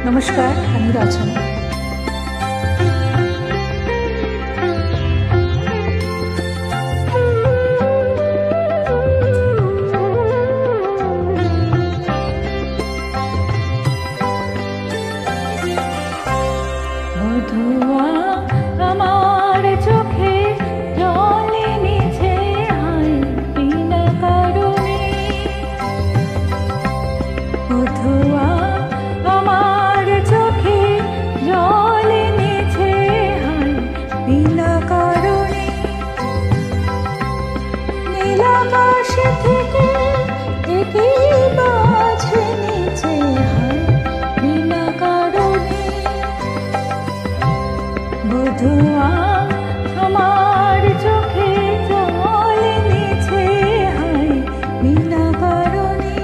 নমস্কার, আমি রচনা। মধুয়া আমার চোখে জল এনেছে হায় বিনা কারণে। মধুয়া আমার চোখে জল এনেছে হায় বিনা কারণে। নীল আকাশ থেকে একই মাছ এনেছে হায় বিনা কারণে। মধুয়া আমার চোখে জল এনেছে হায় বিনা কারণে।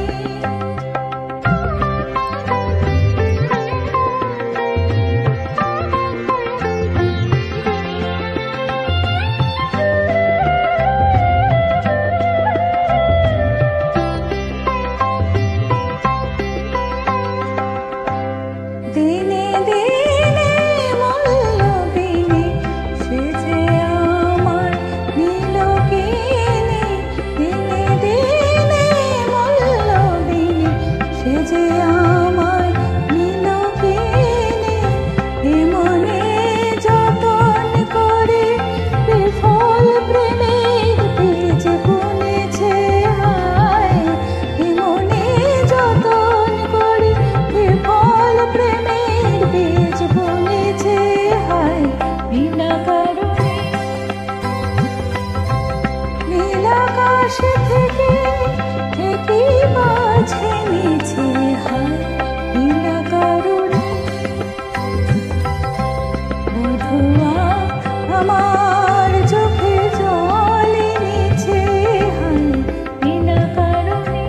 দিনে দিনে মল্লবিনী সেজে আমার নীল কিনে। দিনে দিনে মল্লবিনী সেজে আমার নীল কিনে। এ মনে যতন করে বিফল প্রেমের বীজ বুনেছে হায়। এ মনে যতন করে বিফল প্রেমের বীজ বুনেছে হায় বিনা কারণে। নীল আকাশ থেকে একই মাছ এনেছে হায় বিনা কারণে। মধুয়া আমার চোখে জল এনেছে হায় বিনা কারণে।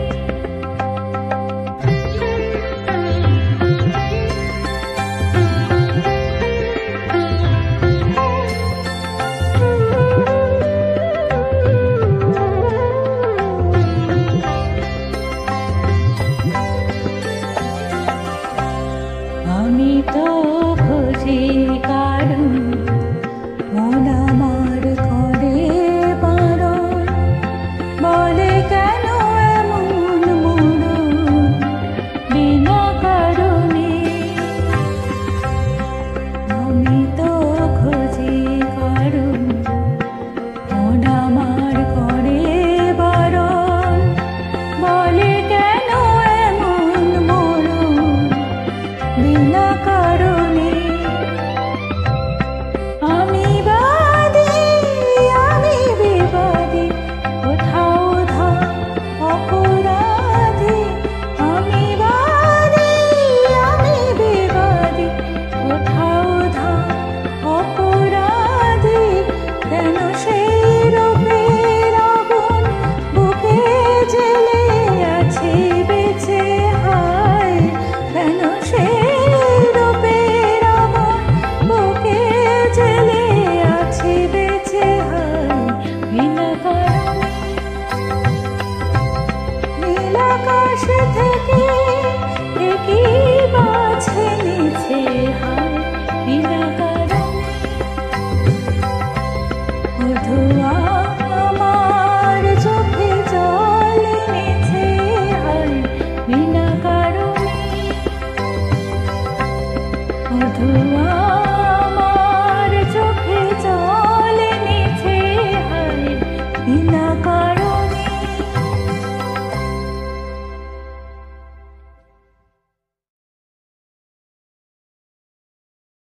আমি তো খুঁজি কারণ মন আমার করে বারণ। বলে কেন এমন মরণ বিনা কারণে। আমি তো খুঁজি কারণ মন আমার করে বারণ। বলে কেন এমন মরণ বিনা কারণে। আমি বাদী আমি বিবাদী কোথাও ধা অপরাধী। আমি বাদী আমি বিবাদী কোথাও ধা অপরাধী। কেন সেই রূপের আগুন বুকে জ্বেলে আছে বেঁচে হায়। কেন সেই রূপের আগুন বুকে জ্বেলে আছে বেঁচে হায় বিনা কারণে। নীল আকাশ থেকে একই মাছ এনেছে হায় বিনা কারণে। মধুয়া আমার চোখে জল এনেছে হায় বিনা কারণে। মধুয়া আমার চোখে জল এনেছে হায় বিনা কারণে।